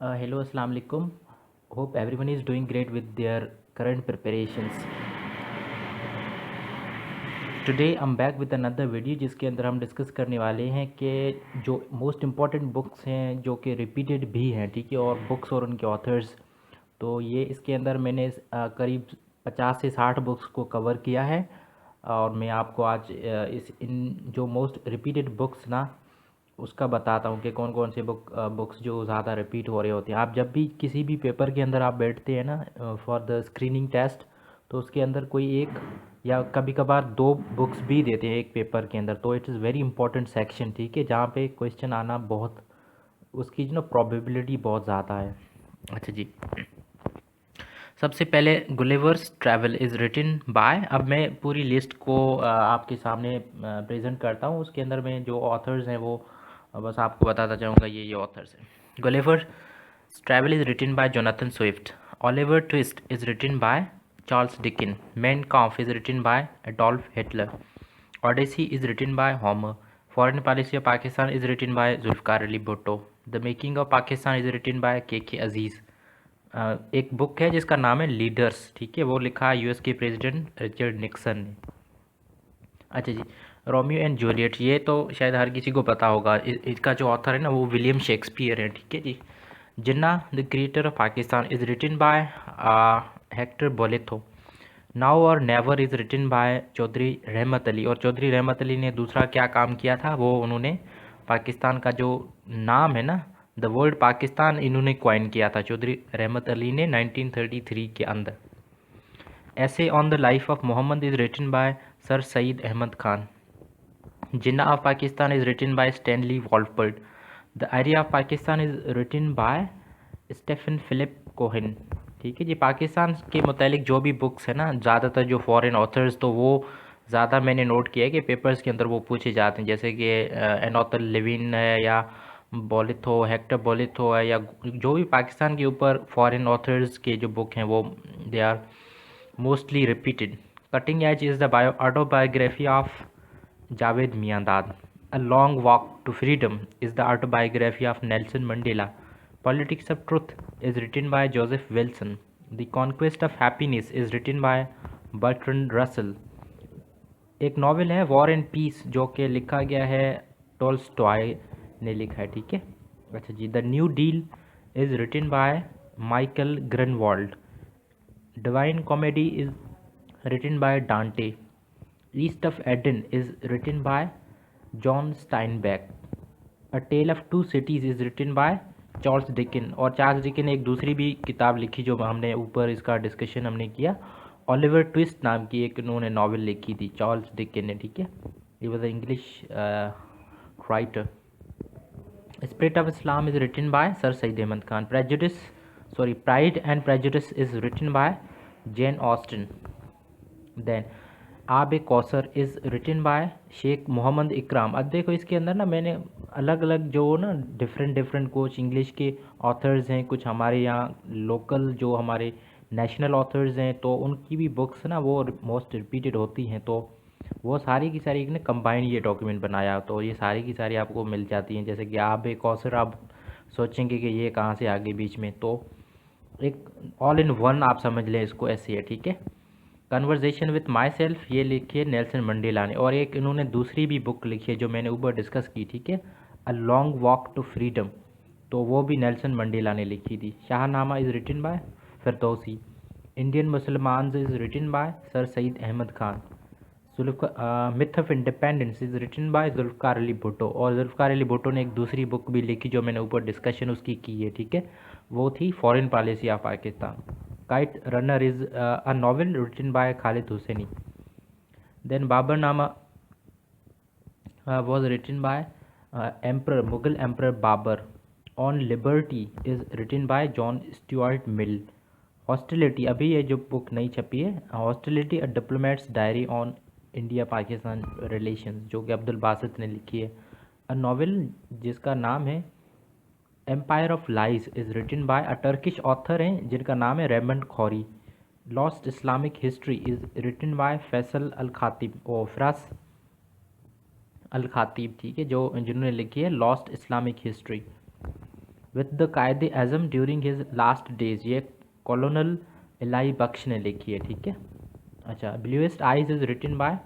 Hello, Assalamu alaikum. Hope everyone is doing great with their current preparations. Today I'm back with another video जिसके अंदर हम discuss करने वाले हैं कि जो मोस्ट इम्पॉर्टेंट बुक्स हैं जो कि रिपीटेड भी हैं, ठीक है, और बुक्स और उनके ऑथर्स। तो ये इसके अंदर मैंने करीब 50 से 60 बुक्स को कवर किया है। और मैं आपको आज इस इन जो मोस्ट रिपीटेड बुक्स ना उसका बताता हूँ कि कौन कौन से बुक्स जो ज़्यादा रिपीट हो रहे होते हैं। आप जब भी किसी भी पेपर के अंदर आप बैठते हैं ना फॉर द स्क्रीनिंग टेस्ट, तो उसके अंदर कोई एक या कभी कभार दो बुक्स भी देते हैं एक पेपर के अंदर। तो it is very important section, ठीक है, जहाँ पे क्वेश्चन आना बहुत उसकी जो ना प्रोबेबिलिटी बहुत ज़्यादा है। अच्छा जी, सबसे पहले Gulliver's travel is written by. अब मैं पूरी लिस्ट को आपके सामने प्रेजेंट करता हूँ। उसके अंदर में जो ऑथर्स हैं वो बस आपको बताता जाऊँगा, ये ऑथर्स हैं। Gulliver's travel is written by Jonathan Swift. Oliver Twist is written by Charles Dickens. Mein Kampf is written by Adolf Hitler. Odyssey is written by Homer. Foreign policy of Pakistan is written by Zulfikar Ali Bhutto. The Making of Pakistan is written by K Aziz. एक book है जिसका नाम है leaders, ठीक है, वो लिखा है यूएस के प्रेसिडेंट रिचर्ड निक्सन ने। अच्छा जी, रोमियो एंड जूलियट, ये तो शायद हर किसी को पता होगा। इसका जो ऑथर है ना वो विलियम शेक्सपियर है, ठीक है जी। Jinnah The Creator of Pakistan is written by Hector Bolitho. Now or Never is written by Chaudhry Rahmat Ali. और चौधरी रहमत अली ने दूसरा क्या काम किया था, वो उन्होंने पाकिस्तान का जो नाम है ना द वर्ल्ड पाकिस्तान, इन्होंने क्वाइन किया था चौधरी रहमत अली ने 1933 के अंदर। Essays on the Life of Muhammad is written by Sir Syed Ahmad Khan. Jinnah of Pakistan is written by Stanley Wolpert. The Idea of Pakistan is written by Stephen Philip Cohen. ठीक है जी, पाकिस्तान के मुतालिक जो भी बुक्स है ना, ज़्यादातर जो फॉरेन ऑथर्स, तो वो ज़्यादा मैंने नोट किया है कि पेपर्स के अंदर वो पूछे जाते हैं, जैसे कि एनोथल लिविन है या बोलिथो, हेक्टर बोलिथो है, या जो भी पाकिस्तान के ऊपर फॉरेन ऑथर्स के जो बुक हैं वो they are mostly repeated. Cutting edge is the autobiography of Javed Miandad. A Long Walk to Freedom is the autobiography of Nelson Mandela. Politics of Truth is written by Joseph Wilson. The Conquest of Happiness is written by Bertrand Russell. एक novel है war and piece जो कि लिखा गया है Tolstoy ने लिखा है, ठीक है। अच्छा जी, The New Deal is written by Michael Grunwald. Divine Comedy is written by Dante. East of Eden is written by John Steinbeck. A Tale of Two Cities is written by Charles Dickens. और Charles Dickens ने एक दूसरी भी किताब लिखी जो हमने ऊपर इसका डिस्कशन हमने किया, ओलिवर ट्विस्ट नाम की एक उन्होंने नॉवेल लिखी थी चार्ल्स डिकिन ने, ठीक है। He was a English writer. Spirit of Islam is written by Sir Syed Ahmad Khan. Pride and Prejudice is written by Jane Austen. Then Aab Kausar is written by Sheikh Muhammad Ikram. अब देखो इसके अंदर ना मैंने अलग अलग जो ना डिफरेंट डिफरेंट कुछ इंग्लिश के ऑथर्स हैं, कुछ हमारे यहाँ लोकल जो हमारे नेशनल ऑथर्स हैं, तो उनकी भी बुक्स ना वो मोस्ट रिपीटेड होती हैं। तो वो सारी की सारी एक ने कंबाइंड ये डॉक्यूमेंट बनाया, तो ये सारी की सारी आपको मिल जाती हैं। जैसे कि आब कौसर, आप सोचेंगे कि ये कहाँ से आगे बीच में, तो एक ऑल इन वन आप समझ लें इसको, ऐसे है, ठीक है। कन्वर्जेशन विथ माई सेल्फ, ये लिखी है नेल्सन मंडेला ने। और एक इन्होंने दूसरी भी बुक लिखी है जो मैंने ऊपर डिस्कस की, ठीक है, a Long Walk to Freedom, तो वो भी नेल्सन मंडेला ने लिखी थी। Shahnameh is written by Ferdowsi. Indian Musalman is written by Sir Syed Ahmad Khan. Myth of Independence is written by Zulfikar Ali Bhutto. और जुल्फ़िकार अली भुट्टो ने एक दूसरी बुक भी लिखी जो मैंने ऊपर डिस्कशन उसकी की है, ठीक है, वो थी foreign policy of Pakistan. Kite runner is a novel written by Khaled Hosseini. Then Baburnama was written by Mughal Emperor Babur. On Liberty is written by John Stuart Mill. Hostility, अभी ये जो बुक नई छपी है, hostility a diplomats diary on India Pakistan relations, जो कि अब्दुल बासित ने लिखी है। अ नॉवेल जिसका नाम है Empire of Lies is written by a Turkish author हैं जिनका नाम है Raymond Khoury. Lost Islamic History is written by Faisal Al Khatib और फिरास अल खातिब, ठीक है, जो जिन्होंने लिखी है lost Islamic history. With the कायदे आज़म ड्यूरिंग हिज लास्ट डेज, ये कॉलोनल इलाई बख्श ने लिखी है, ठीक है। अच्छा, Bluest Eyes is written by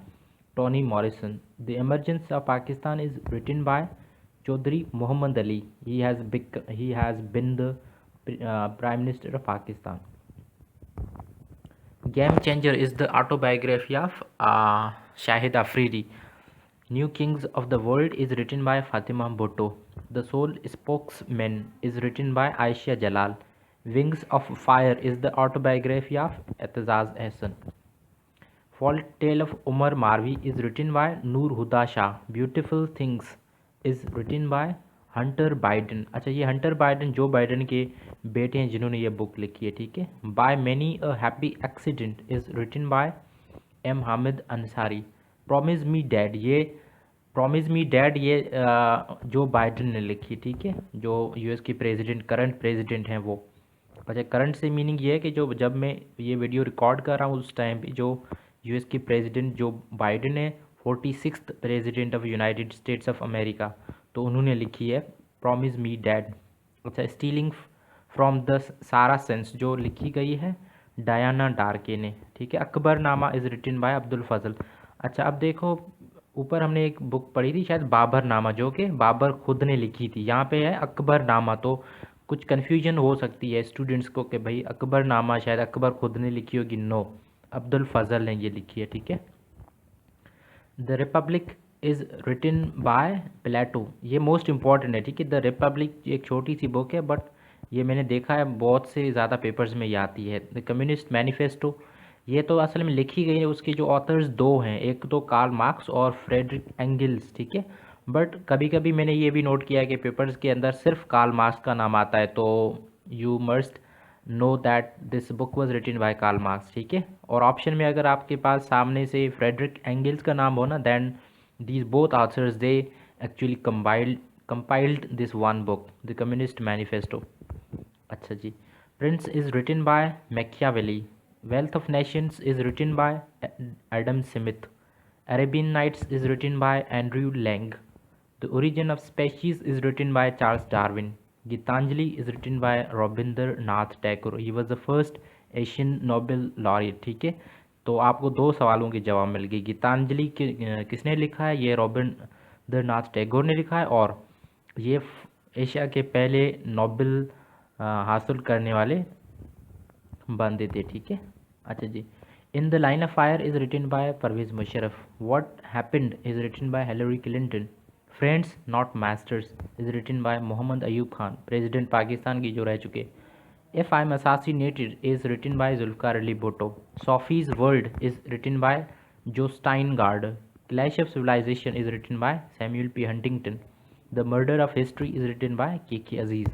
Toni Morrison. The Emergence of Pakistan is written by Chaudhry Muhammad Ali. He has been the Prime Minister of Pakistan. Game Changer is the autobiography of Shahid Afridi. New Kings of the World is written by Fatima Bhutto. The Sole Spokesman is written by Aisha Jalal. Wings of Fire is the autobiography of Etazaz Hassan. Fault Tale of Umar Marvi is written by Noor Huda Shah. Beautiful Things is written by Hunter Biden. अच्छा, ये Hunter Biden जो Biden के बेटे हैं जिन्होंने ये book लिखी है, ठीक है। By many a happy accident is written by M Hamid Ansari. Promise me dad, ये प्रॉमिस मी डैड ये जो बाइडन ने लिखी, ठीक है, जो यूएस के प्रेसिडेंट करंट प्रेसिडेंट हैं वो। अच्छा, करंट से मीनिंग ये है कि जो जब मैं ये वीडियो रिकॉर्ड कर रहा हूँ उस टाइम पे जो यूएस के प्रेसिडेंट जो बाइडन है 46th President of United States of America, तो उन्होंने लिखी है प्रॉमिस मी डैड। अच्छा, Stealing from the Saracens जो लिखी गई है डायना डार्के ने, ठीक है। Akbarnama is written by Abdul Fazl. अच्छा, अब देखो ऊपर हमने एक बुक पढ़ी थी शायद बाबरनामा, जो कि बाबर खुद ने लिखी थी, यहाँ पे है अकबरनामा, तो कुछ कन्फ्यूजन हो सकती है स्टूडेंट्स को कि भाई अकबरनामा शायद अकबर खुद ने लिखी होगी। नो, अब्दुल फजल ने ये लिखी है, ठीक है। The Republic is written by Plato, ये मोस्ट इम्पॉर्टेंट है, ठीक है। द रिपब्लिक एक छोटी सी बुक है बट ये मैंने देखा है बहुत से ज़्यादा पेपर्स में ये आती है। द कम्युनिस्ट मैनिफेस्टो, ये तो असल में लिखी गई है, उसके जो ऑथर्स दो हैं, एक तो कार्ल मार्क्स और फ्रेडरिक एंगल्स, ठीक है। बट कभी कभी मैंने ये भी नोट किया है कि पेपर्स के अंदर सिर्फ कार्ल मार्क्स का नाम आता है, तो you must know that this book was written by Karl Marx, ठीक है। और ऑप्शन में अगर आपके पास सामने से फ्रेडरिक एंगल्स का नाम हो ना, then these both authors they actually compiled this one book, the Communist Manifesto. अच्छा जी, Prince is written by Machiavelli. Wealth of Nations is written by Adam Smith. Arabian Nights is written by Andrew Lang. The Origin of Species is written by Charles Darwin. Gitanjali is written by Rabindranath Tagore. He was the first Asian Nobel laureate, ठीक है। तो आपको दो सवालों के जवाब मिल गए। गीतांजलि किसने लिखा है, ये रविंद्रनाथ टैगोर ने लिखा है, और ये एशिया के पहले नोबेल हासिल करने वाले बंदे थे, ठीक है। अच्छा जी, In the Line of Fire is written by Pervez Musharraf. What Happened is written by Hillary Clinton. Friends Not Masters is written by Muhammad Ayub Khan, President Pakistan की जो रह चुके। If I'm Assassinated is written by Zulfikar Ali Bhutto. Sophie's World is written by Joe Steingard. Clash of Civilization is written by Samuel P. Huntington. The Murder of History is written by K.K. Aziz.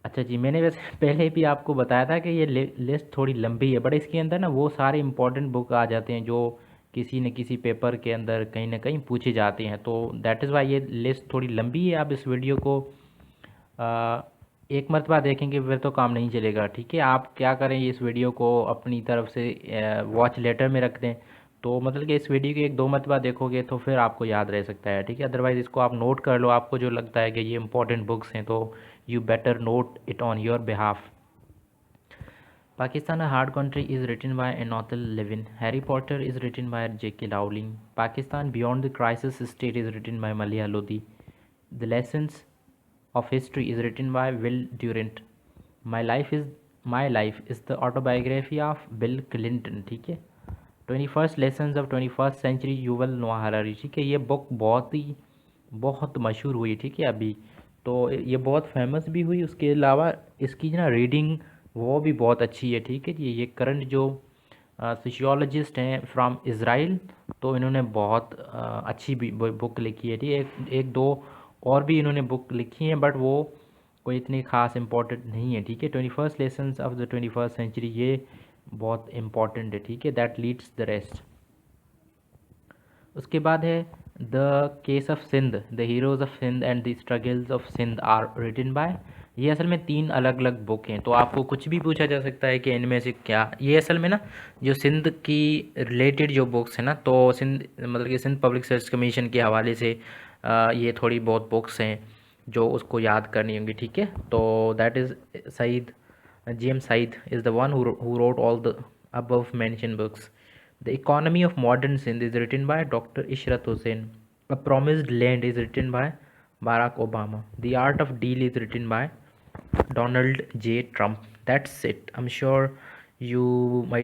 अच्छा जी, मैंने वैसे पहले भी आपको बताया था कि ये लिस्ट थोड़ी लंबी है, बट इसके अंदर ना वो सारे इंपॉर्टेंट बुक आ जाते हैं जो किसी न किसी पेपर के अंदर कहीं ना कहीं पूछे जाते हैं, तो दैट इज़ वाई ये लिस्ट थोड़ी लंबी है। आप इस वीडियो को एक मरतबा देखेंगे फिर तो काम नहीं चलेगा, ठीक है। आप क्या करें, इस वीडियो को अपनी तरफ से वॉच लेटर में रख दें, तो मतलब कि इस वीडियो को एक दो मरतबा देखोगे तो फिर आपको याद रह सकता है, ठीक है। अदरवाइज़ इसको आप नोट कर लो, आपको जो लगता है कि ये इंपॉर्टेंट बुक्स हैं तो you better note it on your behalf. Pakistan, a hard country, is written by Enothel Levin. Harry Potter is written by J.K. Rowling. Pakistan Beyond the Crisis State is written by Malia Lodi. The Lessons of History is written by Will Durant. My Life is the autobiography of Bill Clinton, ठीक है। 21st Lessons of 21st Century Yuval नोआ Harari, ठीक है। ये book बहुत मशहूर हुई, ठीक है अभी, तो ये बहुत फेमस भी हुई। उसके अलावा इसकी ना रीडिंग वो भी बहुत अच्छी है, ठीक है। ये करंट जो सोशियोलॉजिस्ट हैं फ्रॉम इज़राइल, तो इन्होंने बहुत अच्छी भी बुक लिखी है, ठीक है। एक दो और भी इन्होंने बुक लिखी हैं बट वो कोई इतनी ख़ास इम्पोर्टेंट नहीं है, ठीक है। 21st lessons of the 21st century ये बहुत इम्पॉर्टेंट है, ठीक है। That leads the rest. उसके बाद है the case of Sindh, the heroes of Sindh and the struggles of Sindh are written by. ये असल में 3 अलग अलग बुक हैं, तो आपको कुछ भी पूछा जा सकता है कि इनमें से क्या। ये असल में ना जो सिंध की रिलेटेड जो बुक्स हैं ना, तो सिंध मतलब कि सिंध पब्लिक सर्विस कमीशन के हवाले से ये थोड़ी बहुत बुक्स हैं जो उसको याद करनी होंगी, ठीक है। तो that is Syed, J.M. Said is the one who wrote all the above mentioned books. The Economy of Modern Sindh is written by Dr. Ishrat Hussain. A Promised Land is written by Barack Obama. The Art of Deal is written by Donald J. Trump. That's it. I'm sure you might